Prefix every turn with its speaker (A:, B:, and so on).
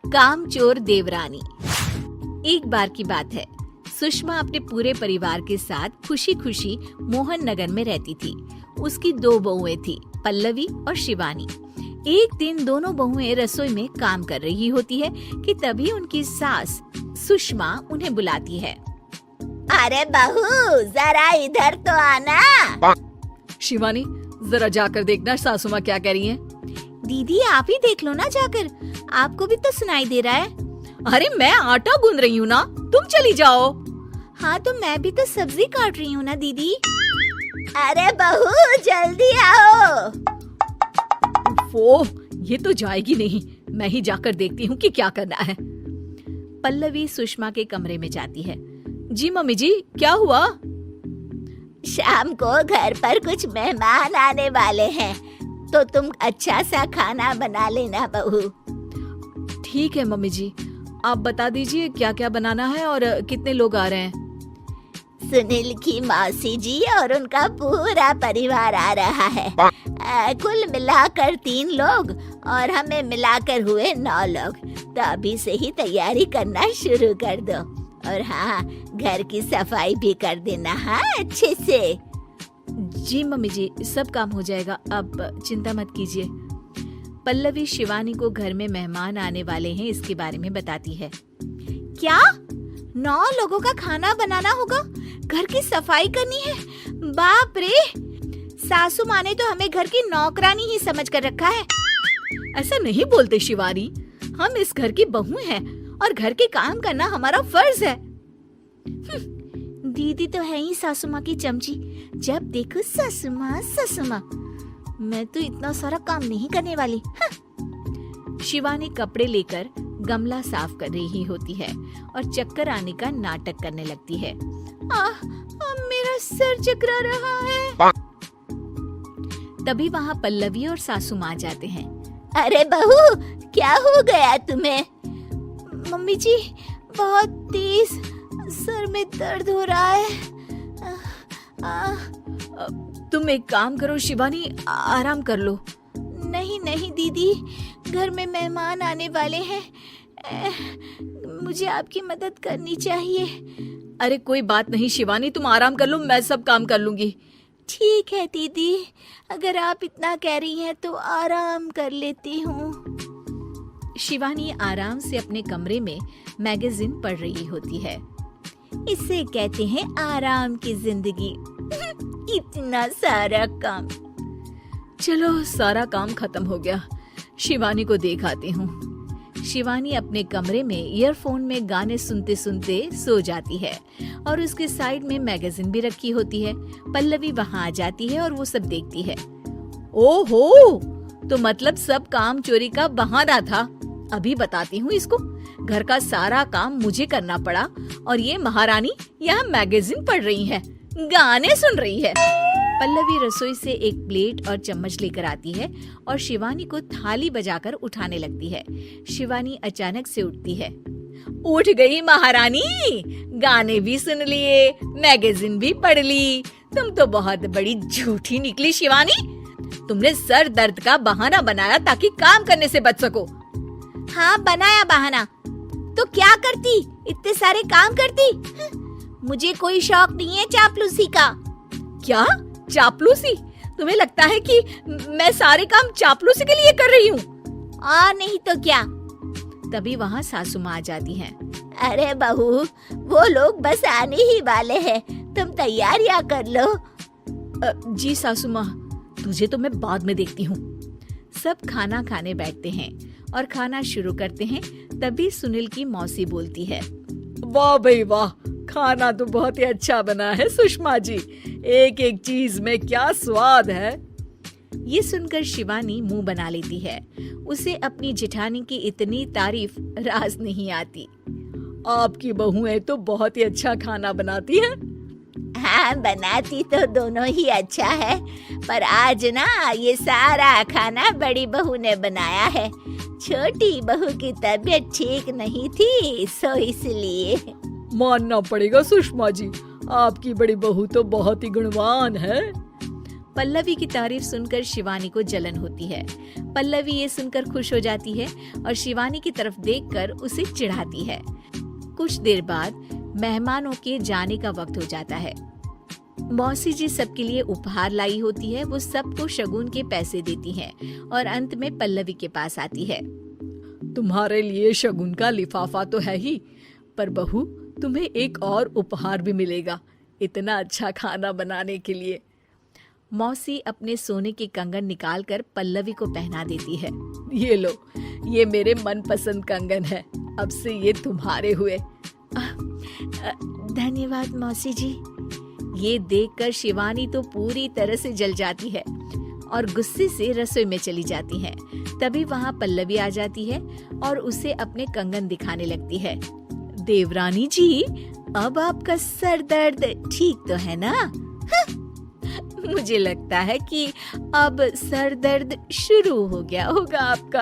A: कामचोर देवरानी। एक बार की बात है, सुषमा अपने पूरे परिवार के साथ खुशी खुशी मोहन नगर में रहती थी। उसकी 2 बहुएं थी, पल्लवी और शिवानी। एक दिन दोनों बहुएं रसोई में काम कर रही होती है कि तभी उनकी सास सुषमा उन्हें बुलाती है।
B: अरे बहू, जरा इधर तो आना।
C: शिवानी, जरा जाकर देखना सासू माँ क्या कह रही हैं।
A: दीदी आप ही देख लो ना जाकर, आपको भी तो सुनाई दे रहा है।
C: अरे मैं आटा गूंद रही हूँ ना, तुम चली जाओ।
A: हाँ तो मैं भी तो सब्जी काट रही हूँ ना दीदी।
B: अरे बहू जल्दी आओ।
C: वो ये तो जाएगी नहीं, मैं ही जाकर देखती हूँ कि क्या करना है।
A: पल्लवी सुषमा के कमरे में जाती है।
C: जी मम्मी जी, क्या हुआ?
B: शाम को घर पर कुछ मेहमान आने वाले हैं, तो तुम अच्छा सा खाना बना लेना बहू।
C: ठीक है मम्मी जी, आप बता दीजिए क्या क्या बनाना है और कितने लोग आ रहे हैं।
B: सुनील की मौसी जी और उनका पूरा परिवार आ रहा है। कुल मिलाकर 3 लोग और हमें मिलाकर हुए 9 लोग। तो अभी से ही तैयारी करना शुरू कर दो। और हाँ, घर की सफाई भी कर देना, हाँ अच्छे से।
A: जी मम्मी जी, सब काम हो जाएगा, आप चिंता मत कीजिए। पल्लवी शिवानी को घर में मेहमान आने वाले हैं इसके बारे में बताती है। क्या 9 लोगों का खाना बनाना होगा, घर की सफाई करनी है? बाप रे, सासू माँ ने तो हमें घर की नौकरानी ही समझ कर रखा है।
C: ऐसा नहीं बोलते शिवानी, हम इस घर की बहू हैं और घर के काम करना हमारा फर्ज है।
A: दीदी तो है ही सासू माँ की चमची, जब देखो सासू माँ सासू माँ। मैं तो इतना सारा काम नहीं करने वाली। शिवानी कपड़े लेकर गमला साफ कर रही होती है और चक्कर आने का नाटक करने लगती है। मेरा सर चकरा रहा है। तभी वहाँ पल्लवी और सासू माँ जाते हैं।
B: अरे बहू, क्या हो गया तुम्हें?
A: मम्मी जी, बहुत तेज सर में दर्द हो रहा है।
C: तुम एक काम करो शिवानी, आराम कर लो।
A: नहीं नहीं दीदी, घर में मेहमान आने वाले हैं, मुझे आपकी मदद करनी चाहिए।
C: अरे कोई बात नहीं शिवानी, तुम आराम कर लो, मैं सब काम कर लूंगी।
A: ठीक है दीदी, अगर आप इतना कह रही हैं तो आराम कर लेती हूँ। शिवानी आराम से अपने कमरे में मैगजीन पढ़ रही होती है। इसे कहते हैं आराम की जिंदगी। इतना सारा काम।
C: चलो सारा काम खत्म हो गया, शिवानी को देख आती हूँ।
A: शिवानी अपने कमरे में ईयरफोन में गाने सुनते सुनते सो जाती है और उसके साइड में मैगजीन भी रखी होती है। पल्लवी वहाँ आ जाती है और वो सब देखती है।
C: ओहो, तो मतलब सब काम चोरी का बहाना था। अभी बताती हूँ इसको। घर का सारा काम मुझे करना पड़ा और ये महारानी यहाँ मैगजीन पढ़ रही है, गाने सुन रही है।
A: पल्लवी रसोई से एक प्लेट और चम्मच लेकर आती है और शिवानी को थाली बजाकर उठाने लगती है। शिवानी अचानक से उठती है।
C: उठ गई महारानी, गाने भी सुन लिए, मैगजीन भी पढ़ ली। तुम तो बहुत बड़ी झूठी निकली शिवानी। तुमने सर दर्द का बहाना बनाया ताकि काम करने से बच सको।
A: हाँ बनाया बहाना, तो क्या करती, इतने सारे काम करती। मुझे कोई शौक नहीं है चापलूसी का।
C: क्या चापलूसी? तुम्हें लगता है कि मैं सारे काम चापलूसी के लिए कर रही हूँ?
A: और नहीं तो क्या। तभी वहाँ सासू माँ आ जाती हैं।
B: अरे बहू, वो लोग बस आने ही वाले हैं, तुम तैयारियां कर लो।
C: जी सासू माँ, तुझे तो मैं बाद में देखती हूँ।
A: सब खाना खाने बैठते हैं और खाना शुरू करते हैं। तभी सुनील की मौसी बोलती है।
C: वाह भाई वाह, खाना तो बहुत ही अच्छा बना है सुषमा जी, एक एक चीज में क्या स्वाद है।
A: ये सुनकर शिवानी मुंह बना लेती है। उसे अपनी जेठानी की इतनी तारीफ रास नहीं आती।
C: आपकी बहुएं तो बहुत ही अच्छा खाना बनाती हैं।
B: हाँ, बनाती तो दोनों ही अच्छा है, पर आज ना ये सारा खाना बड़ी बहू ने बनाया है। छोटी बहू की तबीयत ठीक नहीं थी, सो इसलिए।
C: मानना पड़ेगा सुषमा जी, आपकी बड़ी बहू तो बहुत ही गुणवान है।
A: पल्लवी की तारीफ सुनकर शिवानी को जलन होती है। पल्लवी ये सुनकर खुश हो जाती है और शिवानी की तरफ देखकर उसे चिढ़ाती है। कुछ देर बाद मेहमानों के जाने का वक्त हो जाता है। मौसी जी सबके लिए उपहार लाई होती है। वो सबको शगुन के पैसे देती हैं और अंत में पल्लवी के पास आती है।
C: तुम्हारे लिए शगुन का लिफाफा तो है ही, पर बहू तुम्हें एक और उपहार भी मिलेगा इतना अच्छा खाना बनाने के लिए।
A: मौसी अपने सोने के कंगन निकालकर पल्लवी को पहना देती है।
C: ये लो, ये मेरे मनपसंद कंगन है, अब से ये तुम्हारे हुए।
A: धन्यवाद मौसी जी। ये देखकर शिवानी तो पूरी तरह से जल जाती है और गुस्से से रसोई में चली जाती है। तभी वहाँ पल्लवी आ जाती है और उसे अपने कंगन दिखाने लगती है। देवरानी जी, अब आपका सर दर्द ठीक तो है ना? मुझे लगता है कि अब सर दर्द शुरू हो गया होगा आपका।